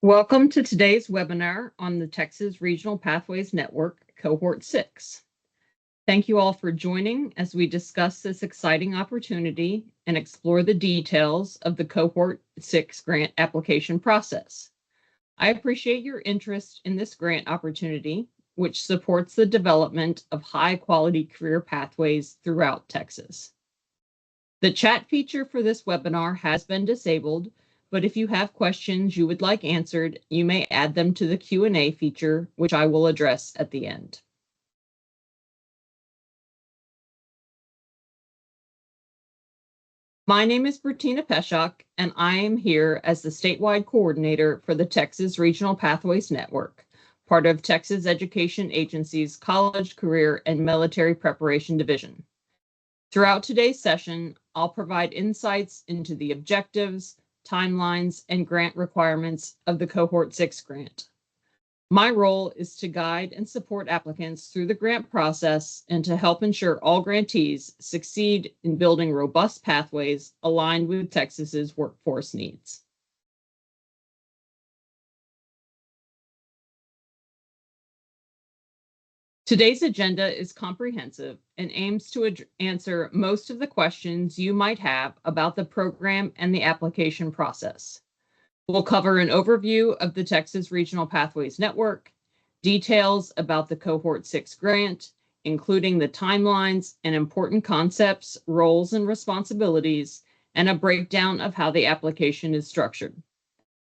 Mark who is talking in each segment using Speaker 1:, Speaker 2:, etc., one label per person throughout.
Speaker 1: Welcome to today's webinar on the Texas Regional Pathways Network, Cohort 6. Thank you all for joining as we discuss this exciting opportunity and explore the details of the Cohort 6 grant application process. I appreciate your interest in this grant opportunity, which supports the development of high-quality career pathways throughout Texas. The chat feature for this webinar has been disabled, but if you have questions you would like answered, you may add them to the Q&A feature, which I will address at the end. My name is Bertina Peshak, and I am here as the statewide coordinator for the Texas Regional Pathways Network, part of Texas Education Agency's College, Career, and Military Preparation Division. Throughout today's session, I'll provide insights into the objectives, timelines, and grant requirements of the Cohort 6 grant. My role is to guide and support applicants through the grant process and to help ensure all grantees succeed in building robust pathways aligned with Texas's workforce needs. Today's agenda is comprehensive and aims to answer most of the questions you might have about the program and the application process. We'll cover an overview of the Texas Regional Pathways Network, details about the Cohort 6 grant, including the timelines and important concepts, roles, and responsibilities, and a breakdown of how the application is structured.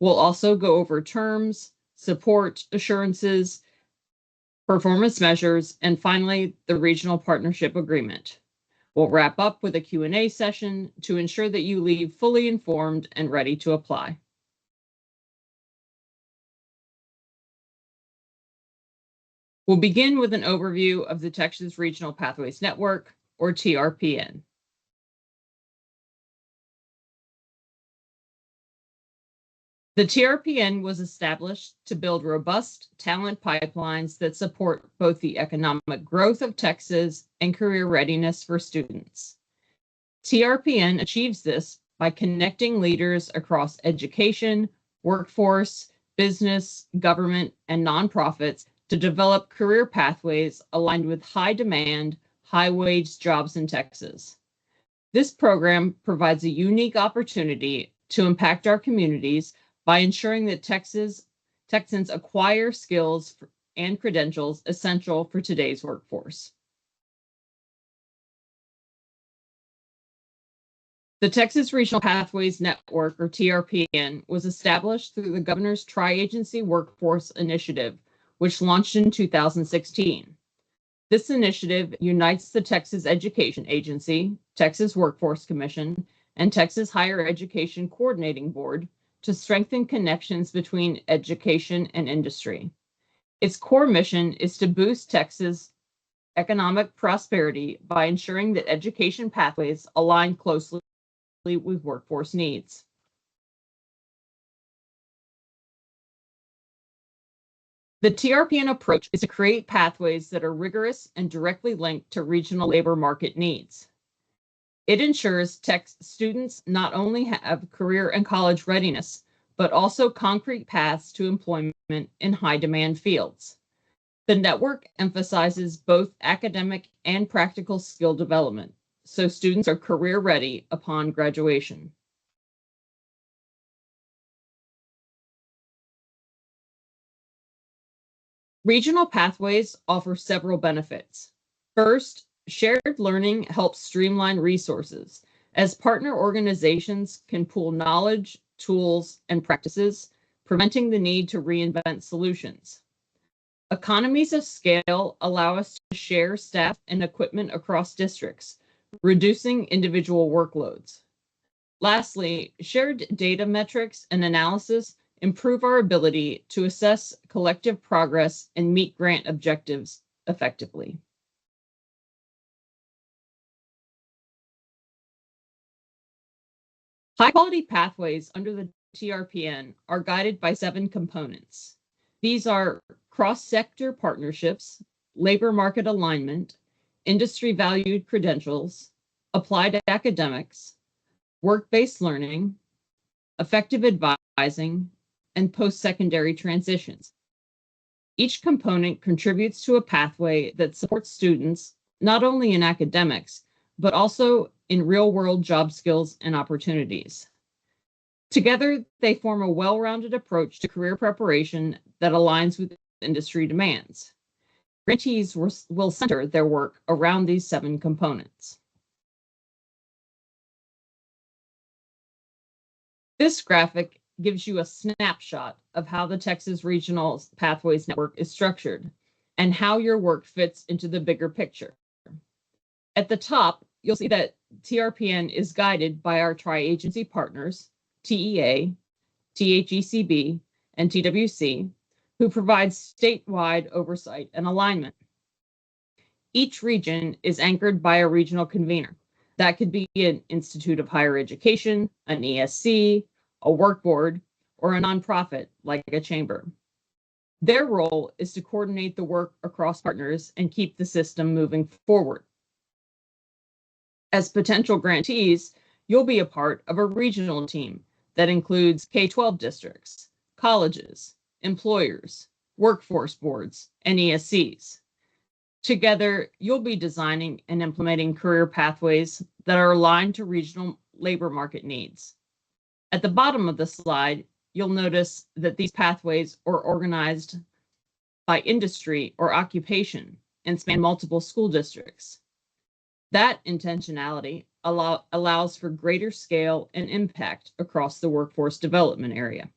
Speaker 1: We'll also go over terms, support assurances, performance measures, and finally, the Regional Partnership Agreement. We'll wrap up with a Q&A session to ensure that you leave fully informed and ready to apply. We'll begin with an overview of the Texas Regional Pathways Network, or TRPN. The TRPN was established to build robust talent pipelines that support both the economic growth of Texas and career readiness for students. TRPN achieves this by connecting leaders across education, workforce, business, government, and nonprofits to develop career pathways aligned with high demand, high wage jobs in Texas. This program provides a unique opportunity to impact our communities by ensuring that Texans acquire skills and credentials essential for today's workforce. The Texas Regional Pathways Network, or TRPN, was established through the Governor's Tri-Agency Workforce Initiative, which launched in 2016. This initiative unites the Texas Education Agency, Texas Workforce Commission, and Texas Higher Education Coordinating Board to strengthen connections between education and industry. Its core mission is to boost Texas' economic prosperity by ensuring that education pathways align closely with workforce needs. The TRPN approach is to create pathways that are rigorous and directly linked to regional labor market needs. It ensures students not only have career and college readiness, but also concrete paths to employment in high-demand fields. The network emphasizes both academic and practical skill development, so students are career-ready upon graduation. Regional pathways offer several benefits. First, shared learning helps streamline resources, as partner organizations can pool knowledge, tools, and practices, preventing the need to reinvent solutions. Economies of scale allow us to share staff and equipment across districts, reducing individual workloads. Lastly, shared data metrics and analysis improve our ability to assess collective progress and meet grant objectives effectively. High-quality pathways under the TRPN are guided by 7 components. These are cross-sector partnerships, labor market alignment, industry-valued credentials, applied academics, work-based learning, effective advising, and post-secondary transitions. Each component contributes to a pathway that supports students not only in academics, but also in real-world job skills and opportunities. Together, they form a well-rounded approach to career preparation that aligns with industry demands. Grantees will center their work around these 7 components. This graphic gives you a snapshot of how the Texas Regional Pathways Network is structured and how your work fits into the bigger picture. At the top, you'll see that TRPN is guided by our tri-agency partners, TEA, THECB, and TWC, who provide statewide oversight and alignment. Each region is anchored by a regional convener. That could be an Institute of Higher Education, an ESC, a work board, or a nonprofit like a chamber. Their role is to coordinate the work across partners and keep the system moving forward. As potential grantees, you'll be a part of a regional team that includes K-12 districts, colleges, employers, workforce boards, and ESCs. Together, you'll be designing and implementing career pathways that are aligned to regional labor market needs. At the bottom of the slide, you'll notice that these pathways are organized by industry or occupation and span multiple school districts. That intentionality allows for greater scale and impact across the workforce development area.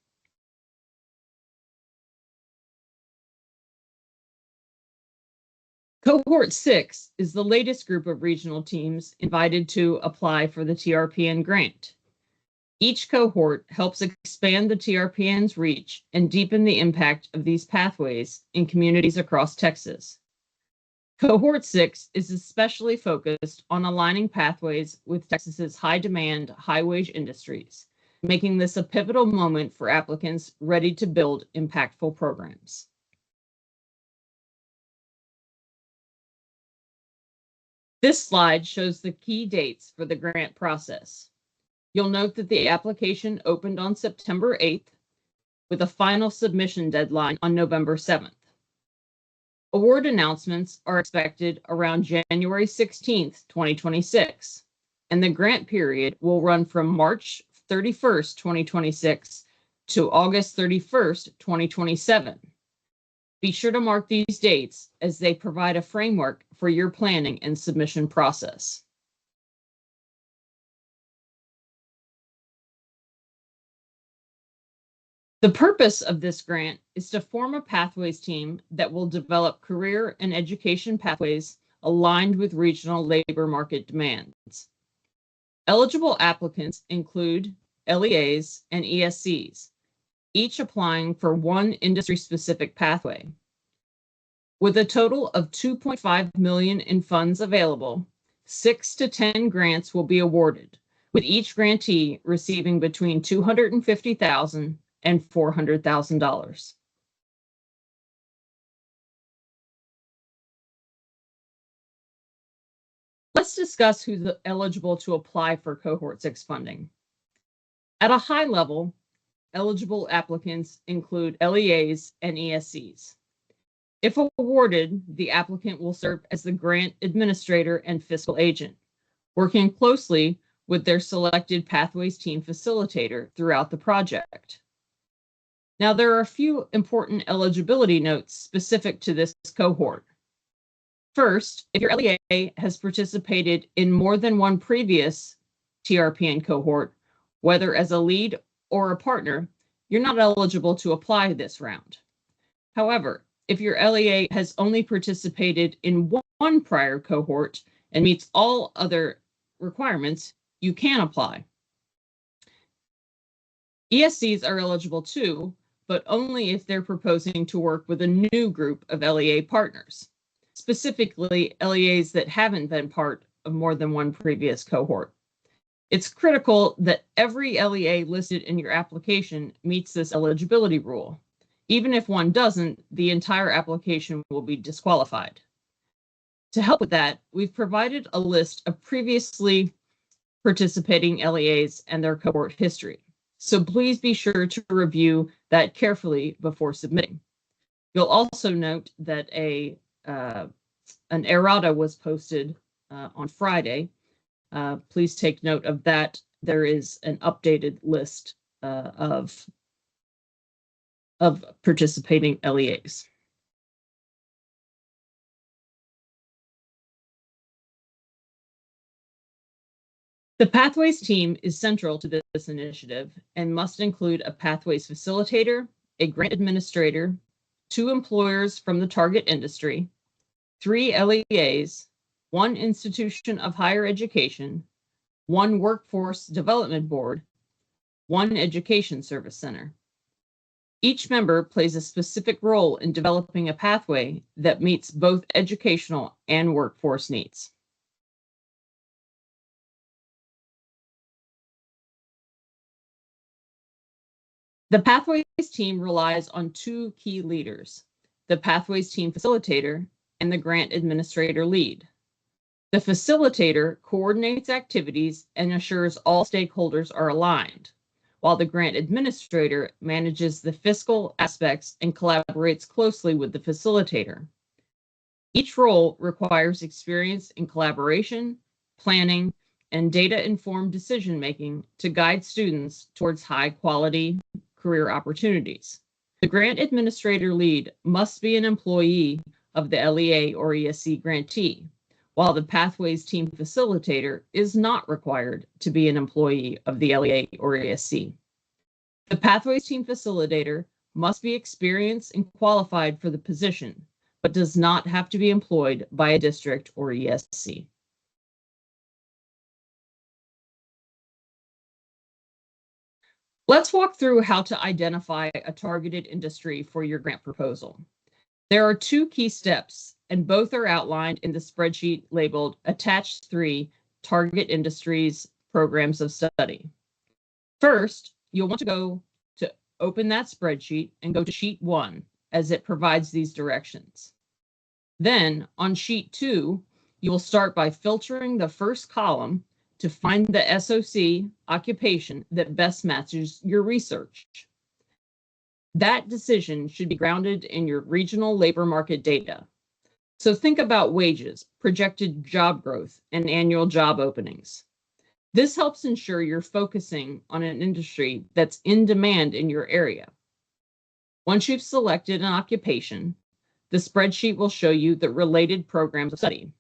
Speaker 1: Cohort 6 is the latest group of regional teams invited to apply for the TRPN grant. Each cohort helps expand the TRPN's reach and deepen the impact of these pathways in communities across Texas. Cohort 6 is especially focused on aligning pathways with Texas's high-demand, high-wage industries, making this a pivotal moment for applicants ready to build impactful programs. This slide shows the key dates for the grant process. You'll note that the application opened on September 8th, with a final submission deadline on November 7th. Award announcements are expected around January 16th, 2026, and the grant period will run from March 31st, 2026 to August 31st, 2027. Be sure to mark these dates as they provide a framework for your planning and submission process. The purpose of this grant is to form a pathways team that will develop career and education pathways aligned with regional labor market demands. Eligible applicants include LEAs and ESCs, each applying for one industry-specific pathway. With a total of $2.5 million in funds available, 6 to 10 grants will be awarded, with each grantee receiving between $250,000 and $400,000. Let's discuss who's eligible to apply for Cohort 6 funding. At a high level, eligible applicants include LEAs and ESCs. If awarded, the applicant will serve as the grant administrator and fiscal agent, working closely with their selected Pathways team facilitator throughout the project. Now, there are a few important eligibility notes specific to this cohort. First, if your LEA has participated in more than one previous TRPN cohort, whether as a lead or a partner, you're not eligible to apply this round. However, if your LEA has only participated in one prior cohort and meets all other requirements, you can apply. ESCs are eligible too, but only if they're proposing to work with a new group of LEA partners, specifically LEAs that haven't been part of more than one previous cohort. It's critical that every LEA listed in your application meets this eligibility rule. Even if one doesn't, the entire application will be disqualified. To help with that, we've provided a list of previously participating LEAs and their cohort history. So please be sure to review that carefully before submitting. You'll also note that an errata was posted on Friday. Please take note of that. There is an updated list of participating LEAs. The Pathways team is central to this initiative and must include a Pathways facilitator, a grant administrator, 2 employers from the target industry, 3 LEAs, 1 institution of higher education, 1 workforce development board, 1 education service center. Each member plays a specific role in developing a pathway that meets both educational and workforce needs. The Pathways team relies on 2 key leaders, the Pathways team facilitator and the grant administrator lead. The facilitator coordinates activities and assures all stakeholders are aligned, while the grant administrator manages the fiscal aspects and collaborates closely with the facilitator. Each role requires experience in collaboration, planning, and data-informed decision-making to guide students towards high-quality career opportunities. The grant administrator lead must be an employee of the LEA or ESC grantee, while the Pathways team facilitator is not required to be an employee of the LEA or ESC. The Pathways team facilitator must be experienced and qualified for the position, but does not have to be employed by a district or ESC. Let's walk through how to identify a targeted industry for your grant proposal. There are 2 key steps, and both are outlined in the spreadsheet labeled Attached 3 Target Industries Programs of Study. First, you'll want to open that spreadsheet and go to sheet 1, as it provides these directions. Then, on sheet 2, you will start by filtering the first column to find the SOC occupation that best matches your research. That decision should be grounded in your regional labor market data. So think about wages, projected job growth, and annual job openings. This helps ensure you're focusing on an industry that's in demand in your area. Once you've selected an occupation, the spreadsheet will show you the related programs of study.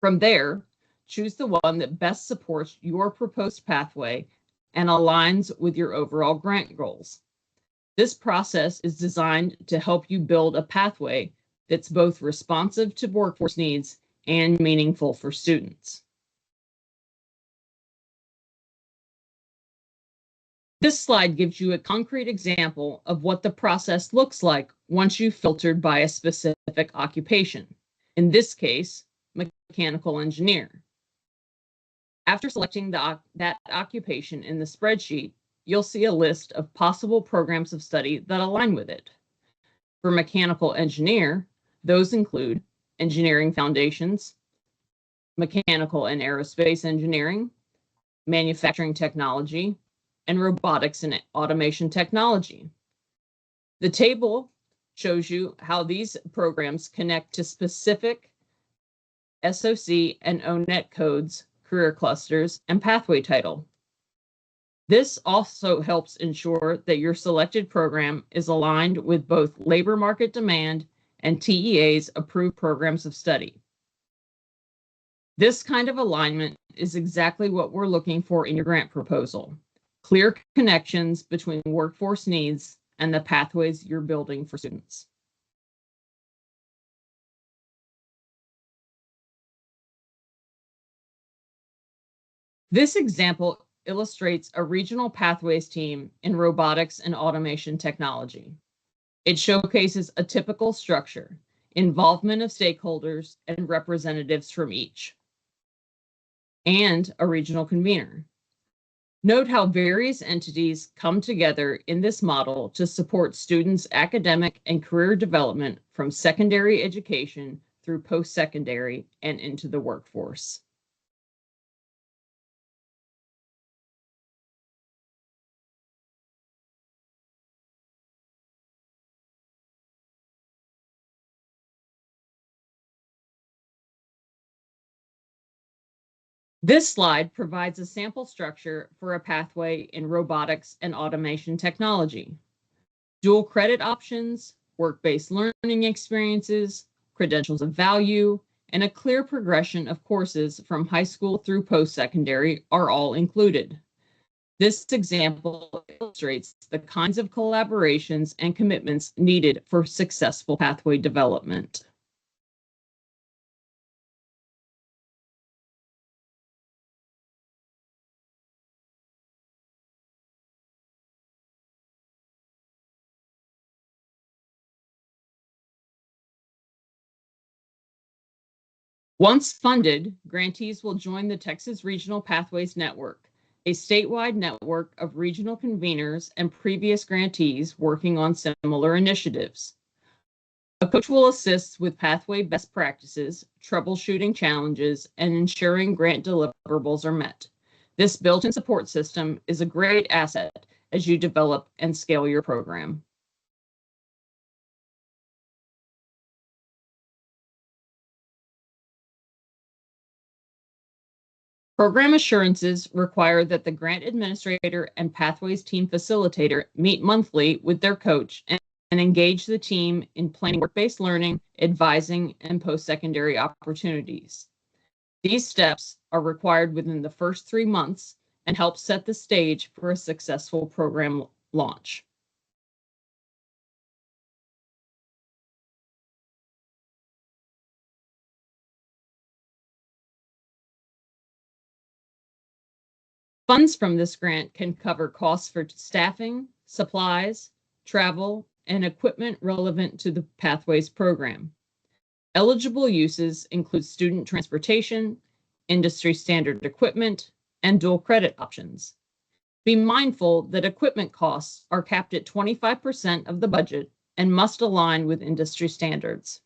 Speaker 1: From there, choose the one that best supports your proposed pathway and aligns with your overall grant goals. This process is designed to help you build a pathway that's both responsive to workforce needs and meaningful for students. This slide gives you a concrete example of what the process looks like once you've filtered by a specific occupation, in this case, mechanical engineer. After selecting that occupation in the spreadsheet, you'll see a list of possible programs of study that align with it. For mechanical engineer, those include engineering foundations, mechanical and aerospace engineering, manufacturing technology, and robotics and automation technology. The table shows you how these programs connect to specific SOC and ONET codes, career clusters, and pathway title. This also helps ensure that your selected program is aligned with both labor market demand and TEA's approved programs of study. This kind of alignment is exactly what we're looking for in your grant proposal. Clear connections between workforce needs and the pathways you're building for students. This example illustrates a regional pathways team in robotics and automation technology. It showcases a typical structure, involvement of stakeholders and representatives from each, and a regional convener. Note how various entities come together in this model to support students' academic and career development from secondary education through post-secondary and into the workforce. This slide provides a sample structure for a pathway in robotics and automation technology. Dual credit options, work-based learning experiences, credentials of value, and a clear progression of courses from high school through post-secondary are all included. This example illustrates the kinds of collaborations and commitments needed for successful pathway development. Once funded, grantees will join the Texas Regional Pathways Network, a statewide network of regional conveners and previous grantees working on similar initiatives. A coach will assist with pathway best practices, troubleshooting challenges, and ensuring grant deliverables are met. This built-in support system is a great asset as you develop and scale your program. Program assurances require that the grant administrator and Pathways team facilitator meet monthly with their coach and engage the team in planning work-based learning, advising, and post-secondary opportunities. These steps are required within the first 3 months and help set the stage for a successful program launch. Funds from this grant can cover costs for staffing, supplies, travel, and equipment relevant to the Pathways program. Eligible uses include student transportation, industry standard equipment, and dual credit options. Be mindful that equipment costs are capped at 25% of the budget and must align with industry standards.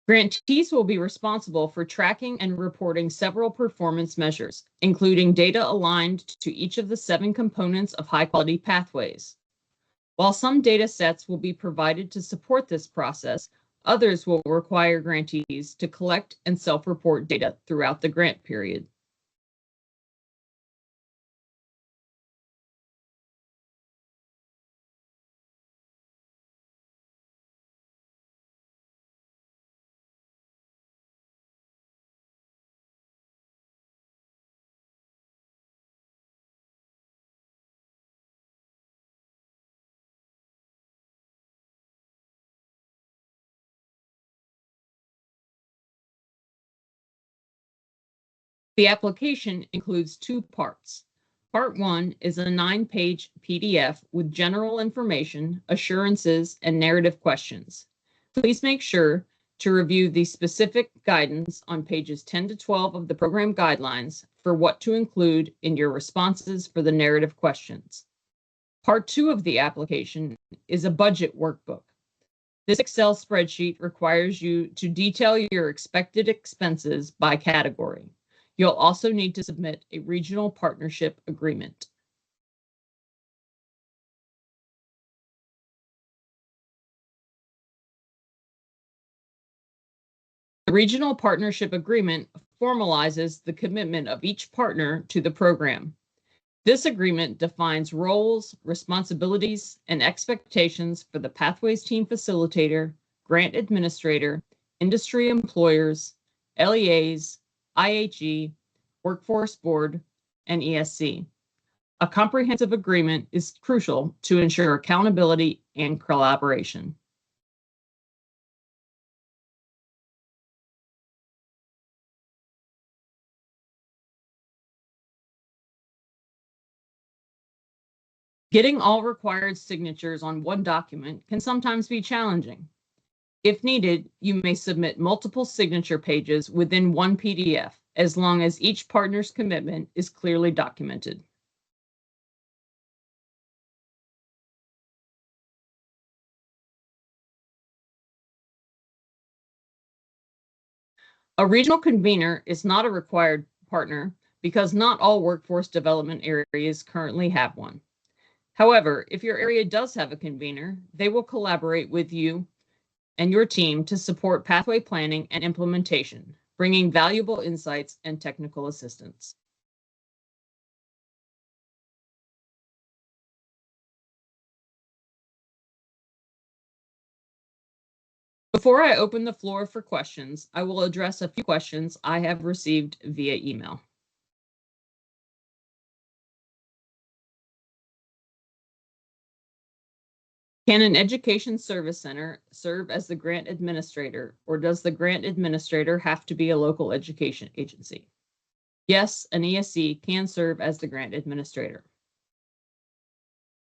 Speaker 1: Grantees will be responsible for tracking and reporting several performance measures, including data aligned to each of the 7 components of high-quality pathways. While some data sets will be provided to support this process, others will require grantees to collect and self-report data throughout the grant period. The application includes 2 parts. Part 1 is a 9-page PDF with general information, assurances, and narrative questions. Please make sure to review the specific guidance on pages 10 to 12 of the program guidelines for what to include in your responses for the narrative questions. Part 2 of the application is a budget workbook. This Excel spreadsheet requires you to detail your expected expenses by category. You'll also need to submit a regional partnership agreement. The regional partnership agreement formalizes the commitment of each partner to the program. This agreement defines roles, responsibilities, and expectations for the Pathways team facilitator, grant administrator, industry employers, LEAs, IHE, Workforce Board, and ESC. A comprehensive agreement is crucial to ensure accountability and collaboration. Getting all required signatures on one document can sometimes be challenging. If needed, you may submit multiple signature pages within one PDF, as long as each partner's commitment is clearly documented. A regional convener is not a required partner, because not all workforce development areas currently have one. However, if your area does have a convener, they will collaborate with you and your team to support pathway planning and implementation, bringing valuable insights and technical assistance. Before I open the floor for questions, I will address a few questions I have received via email. Can an education service center serve as the grant administrator, or does the grant administrator have to be a local education agency? Yes, an ESC can serve as the grant administrator.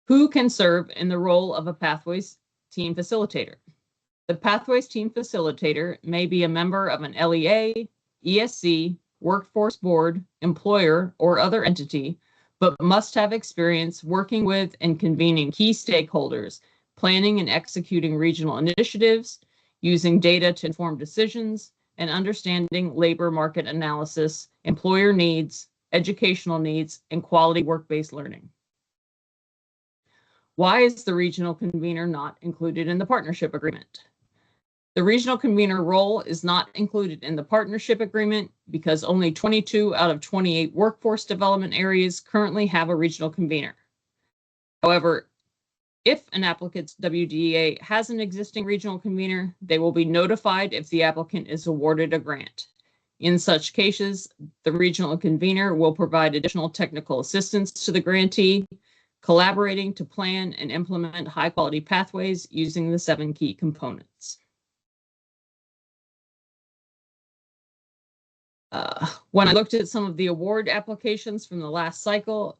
Speaker 1: Who can serve in the role of a Pathways team facilitator? The Pathways team facilitator may be a member of an LEA, ESC, workforce board, employer, or other entity, but must have experience working with and convening key stakeholders, planning and executing regional initiatives, using data to inform decisions, and understanding labor market analysis, employer needs, educational needs, and quality work-based learning. Why is the regional convener not included in the partnership agreement? The regional convener role is not included in the partnership agreement because only 22 out of 28 workforce development areas currently have a regional convener. However, if an applicant's WDEA has an existing regional convener, they will be notified if the applicant is awarded a grant. In such cases, the regional convener will provide additional technical assistance to the grantee, collaborating to plan and implement high-quality pathways using the 7 key components. When I looked at some of the award applications from the last cycle,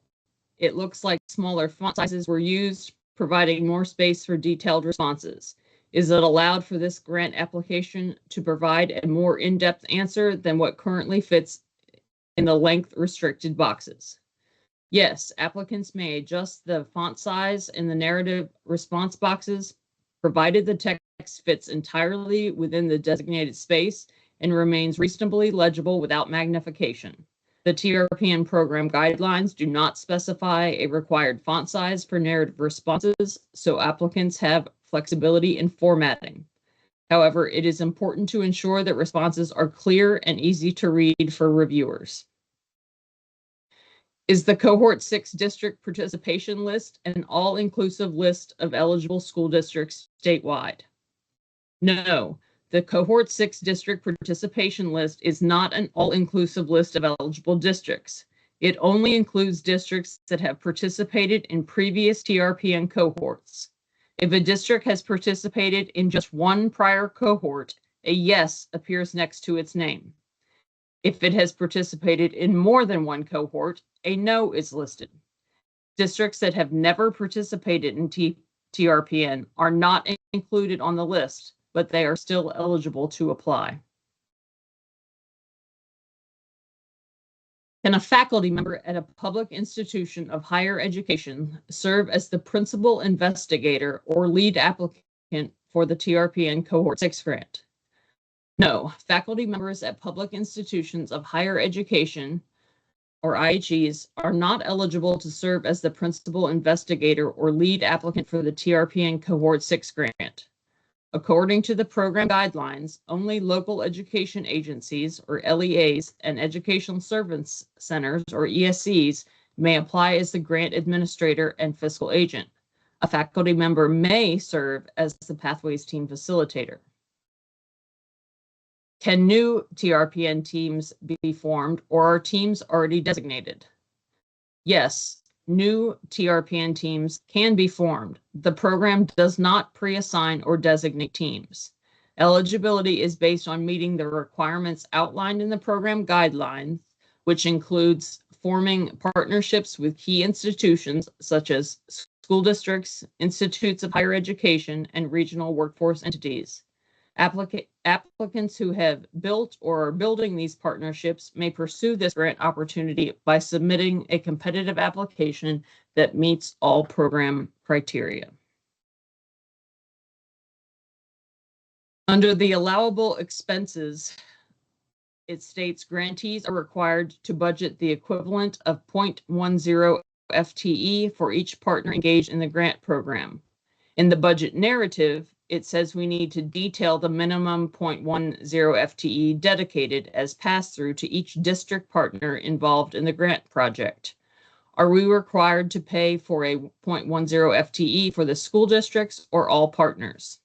Speaker 1: it looks like smaller font sizes were used, providing more space for detailed responses. Is it allowed for this grant application to provide a more in-depth answer than what currently fits in the length restricted boxes? Yes, applicants may adjust the font size in the narrative response boxes, provided the text fits entirely within the designated space and remains reasonably legible without magnification. The TRPN program guidelines do not specify a required font size for narrative responses, so applicants have flexibility in formatting. However, it is important to ensure that responses are clear and easy to read for reviewers. Is the Cohort 6 district participation list an all-inclusive list of eligible school districts statewide? No. The Cohort 6 district participation list is not an all-inclusive list of eligible districts. It only includes districts that have participated in previous TRPN cohorts. If a district has participated in just one prior cohort, a yes appears next to its name. If it has participated in more than one cohort, a no is listed. Districts that have never participated in TRPN are not included on the list, but they are still eligible to apply. Can a faculty member at a public institution of higher education serve as the principal investigator or lead applicant for the TRPN Cohort 6 grant? No, faculty members at public institutions of higher education or IHEs are not eligible to serve as the principal investigator or lead applicant for the TRPN Cohort 6 grant. According to the program guidelines, only local education agencies, or LEAs, and educational service centers, or ESCs, may apply as the grant administrator and fiscal agent. A faculty member may serve as the Pathways team facilitator. Can new TRPN teams be formed, or are teams already designated? Yes. New TRPN teams can be formed. The program does not pre-assign or designate teams. Eligibility is based on meeting the requirements outlined in the program guidelines, which includes forming partnerships with key institutions such as school districts, institutes of higher education, and regional workforce entities. Applicants who have built or are building these partnerships may pursue this grant opportunity by submitting a competitive application that meets all program criteria. Under the allowable expenses, it states grantees are required to budget the equivalent of 0.10 FTE for each partner engaged in the grant program. In the budget narrative, it says we need to detail the minimum 0.10 FTE dedicated as pass-through to each district partner involved in the grant project. Are we required to pay for a 0.10 FTE for the school districts or all partners?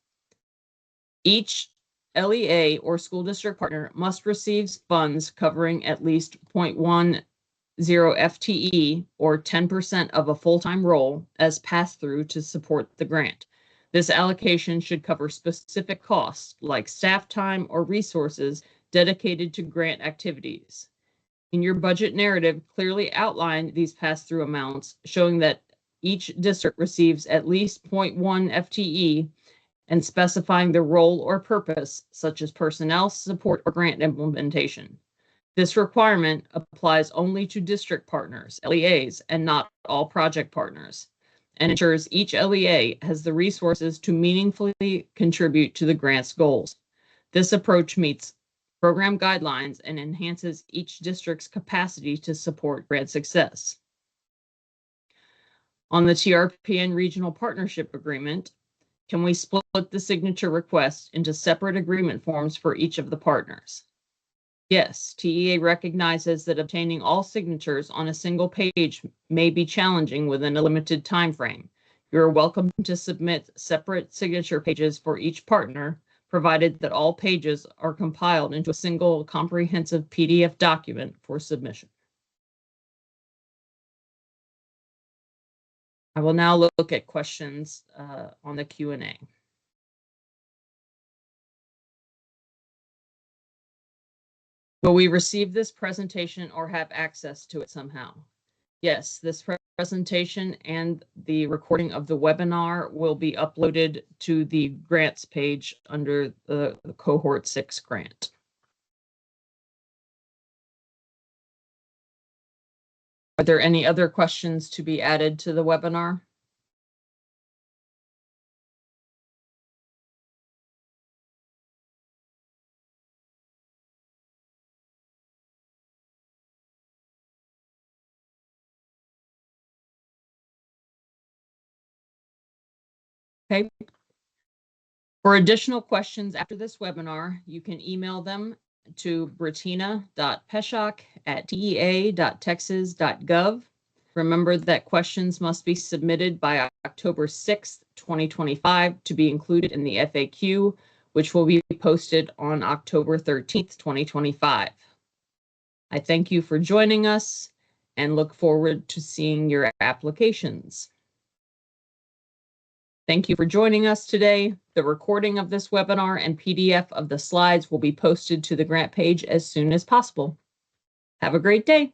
Speaker 1: Each LEA or school district partner must receive funds covering at least 0.10 FTE or 10% of a full-time role as pass-through to support the grant. This allocation should cover specific costs like staff time or resources dedicated to grant activities. In your budget narrative, clearly outline these pass-through amounts, showing that each district receives at least 0.1 FTE and specifying the role or purpose, such as personnel, support, or grant implementation. This requirement applies only to district partners, LEAs, and not all project partners, and ensures each LEA has the resources to meaningfully contribute to the grant's goals. This approach meets program guidelines and enhances each district's capacity to support grant success. On the TRPN Regional Partnership Agreement, can we split the signature request into separate agreement forms for each of the partners? Yes, TEA recognizes that obtaining all signatures on a single page may be challenging within a limited time frame. You are welcome to submit separate signature pages for each partner, provided that all pages are compiled into a single comprehensive PDF document for submission. I will now look at questions on the Q&A. Will we receive this presentation or have access to it somehow? Yes, this presentation and the recording of the webinar will be uploaded to the grants page under the Cohort 6 grant. Are there any other questions to be added to the webinar? Okay. For additional questions after this webinar, you can email them to bratina.peshak@tea.texas.gov. Remember that questions must be submitted by October 6th, 2025 to be included in the FAQ, which will be posted on October 13th, 2025. I thank you for joining us and look forward to seeing your applications. Thank you for joining us today. The recording of this webinar and PDF of the slides will be posted to the grant page as soon as possible. Have a great day.